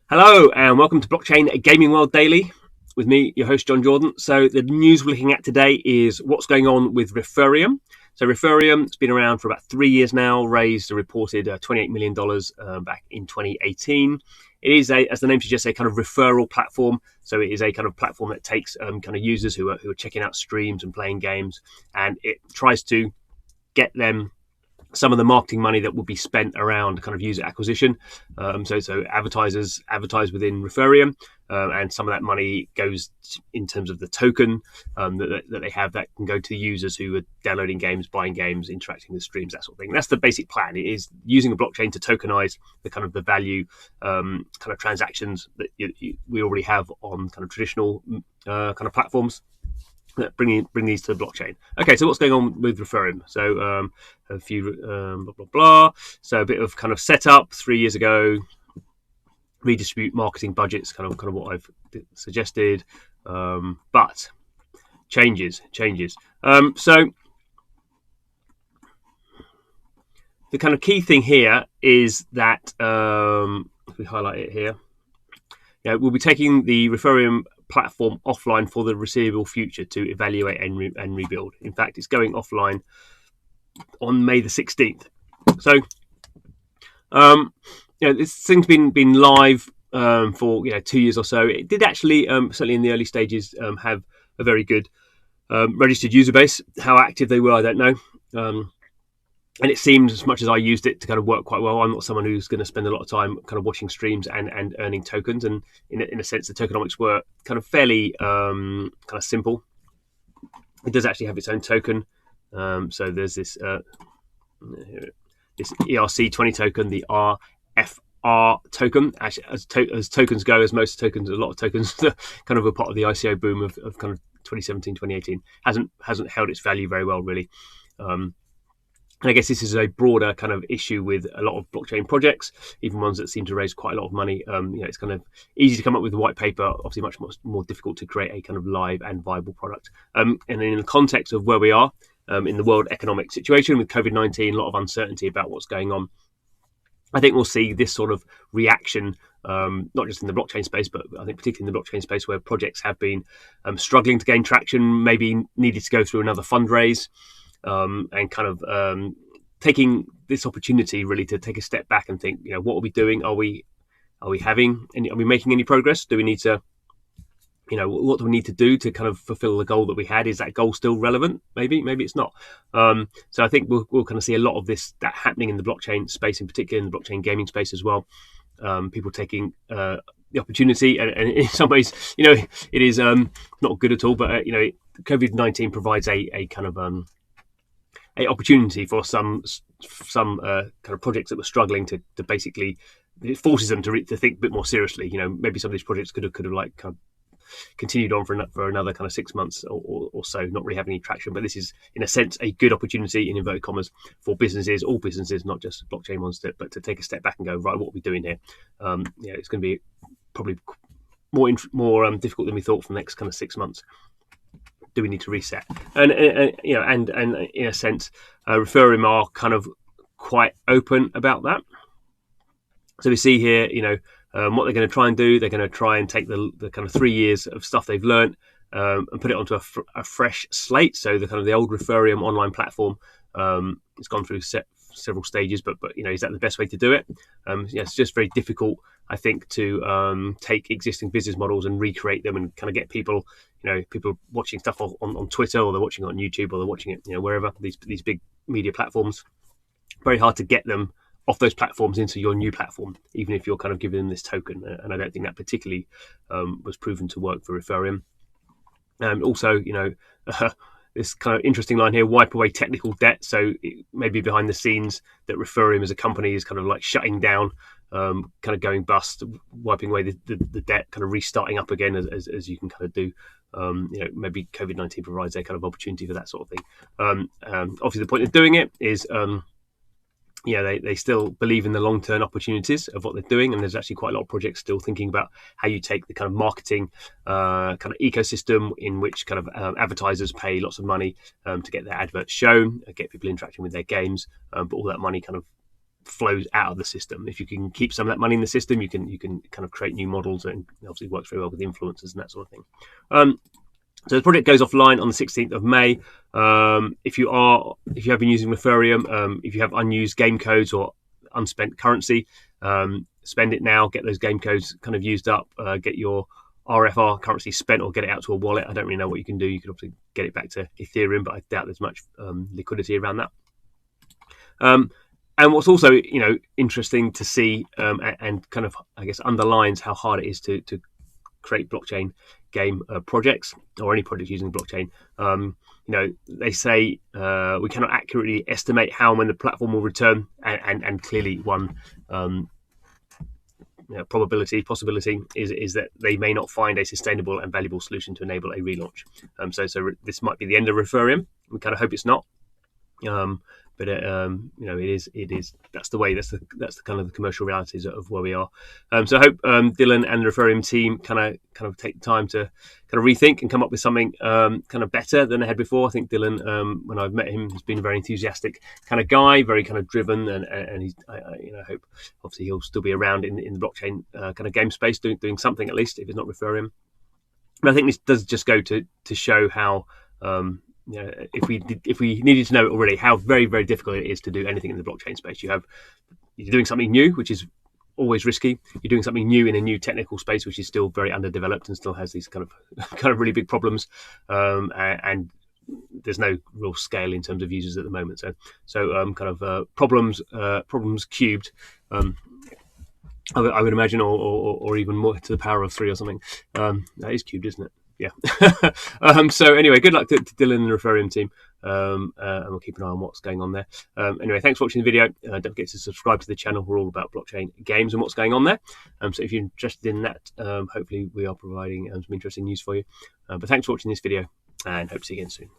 Hello and welcome to Blockchain Gaming World Daily with me, your host John Jordan. So the news we're looking at today is what's going on with Refereum. So Refereum has been around for about 3 years now, raised a reported $28 million back in 2018. It is, as the name suggests, a kind of referral platform. So it is a kind of platform that takes kind of users who are checking out streams and playing games, and it tries to get them some of the marketing money that will be spent around kind of user acquisition. So advertisers advertise within Refereum, and some of that money goes in terms of the token that they have that can go to users who are downloading games, buying games, interacting with streams, that sort of thing. That's the basic plan. It is using a blockchain to tokenize the kind of the value kind of transactions that we already have on kind of traditional kind of platforms. Bring these to the blockchain. Okay, so what's going on with Refereum? So a few blah blah blah. So a bit of kind of setup 3 years ago. Redistribute marketing budgets, kind of what I've suggested, but changes. So the kind of key thing here is that if we highlight it here, we'll be taking the Refereum platform offline for the foreseeable future to evaluate and rebuild. In fact, it's going offline on May the 16th. So, this thing's been live for 2 years or so. It did actually, certainly in the early stages, have a very good registered user base. How active they were, I don't know. And it seemed, as much as I used it, to kind of work quite well. I'm not someone who's going to spend a lot of time kind of watching streams and earning tokens. And in a sense, the tokenomics were kind of fairly kind of simple. It does actually have its own token. So there's this ERC20 token, the RFR token. Actually, as tokens go, as most tokens, a lot of tokens, kind of a part of the ICO boom of kind of 2017, 2018, hasn't held its value very well, really. And I guess this is a broader kind of issue with a lot of blockchain projects, even ones that seem to raise quite a lot of money. It's kind of easy to come up with a white paper, obviously much more difficult to create a kind of live and viable product. And in the context of where we are in the world economic situation with COVID-19, a lot of uncertainty about what's going on, I think we'll see this sort of reaction, not just in the blockchain space, but I think particularly in the blockchain space where projects have been struggling to gain traction, maybe needed to go through another fundraise. And kind of taking this opportunity really to take a step back and think, what are we doing? Are we making any progress? Do we need to, what do we need to do to kind of fulfill the goal that we had? Is that goal still relevant? Maybe it's not. So I think we'll kind of see a lot of that happening in the blockchain space, in particular in the blockchain gaming space as well. People taking the opportunity, and in some ways, it is not good at all. But COVID-19 provides a kind of a opportunity for some kind of projects that were struggling to basically, it forces them to think a bit more seriously. Maybe some of these projects could have like kind of continued on for another kind of 6 months or so, not really having any traction. But this is, in a sense, a good opportunity, in inverted commas, for businesses, all businesses, not just blockchain ones, but to take a step back and go, right, what are we doing here? It's going to be probably more difficult than we thought for the next kind of 6 months. Do we need to reset? And in a sense, Refereum are kind of quite open about that. So we see here, what they're going to try and do. They're going to try and take the kind of 3 years of stuff they've learned and put it onto a fresh slate. So the kind of the old Refereum online platform, it's gone through several stages, but is that the best way to do it? It's just very difficult, I think, to take existing business models and recreate them and kind of get people watching stuff on Twitter, or they're watching it on YouTube, or they're watching it wherever, these big media platforms. Very hard to get them off those platforms into your new platform, even if you're kind of giving them this token. And I don't think that particularly was proven to work for Refereum. Also, this kind of interesting line here: wipe away technical debt. So maybe behind the scenes, that Refereum as a company is kind of like shutting down, kind of going bust, wiping away the debt, kind of restarting up again as you can kind of do. Maybe COVID-19 provides a kind of opportunity for that sort of thing. Obviously, the point of doing it is they still believe in the long-term opportunities of what they're doing, and there's actually quite a lot of projects still thinking about how you take the kind of marketing kind of ecosystem in which kind of advertisers pay lots of money to get their adverts shown, get people interacting with their games, but all that money kind of flows out of the system. If you can keep some of that money in the system, you can kind of create new models, and obviously works very well with influencers and that sort of thing. So the project goes offline on the 16th of May. If you have been using Refereum, if you have unused game codes or unspent currency, spend it now. Get those game codes kind of used up. Get your RFR currency spent, or get it out to a wallet. I don't really know what you can do. You can obviously get it back to Ethereum, but I doubt there's much liquidity around that. And what's also interesting to see, and kind of I guess underlines how hard it is to create blockchain game projects, or any project using blockchain. They say we cannot accurately estimate how and when the platform will return, and clearly one possibility is that they may not find a sustainable and valuable solution to enable a relaunch. So this might be the end of Refereum. We kind of hope it's not. But it is. That's the way. That's the kind of the commercial realities of where we are. So I hope Dylan and the Refereum team kind of take time to kind of rethink and come up with something kind of better than they had before. I think Dylan, when I've met him, has been a very enthusiastic kind of guy, very kind of driven, and he's I hope obviously he'll still be around in the blockchain kind of game space doing something, at least if it's not Refereum. But I think this does just go to show how. If we needed to know it already, how very, very difficult it is to do anything in the blockchain space. You're doing something new, which is always risky. You're doing something new in a new technical space, which is still very underdeveloped and still has these kind of really big problems. And there's no real scale in terms of users at the moment. So problems cubed. I would imagine, or even more to the power of 3 or something. That is cubed, isn't it? Yeah. So anyway, good luck to Dylan and the Refereum team, and we'll keep an eye on what's going on there. Anyway, thanks for watching the video. Don't forget to subscribe to the channel. We're all about blockchain games and what's going on there. So if you're interested in that, hopefully we are providing some interesting news for you. But thanks for watching this video, and hope to see you again soon.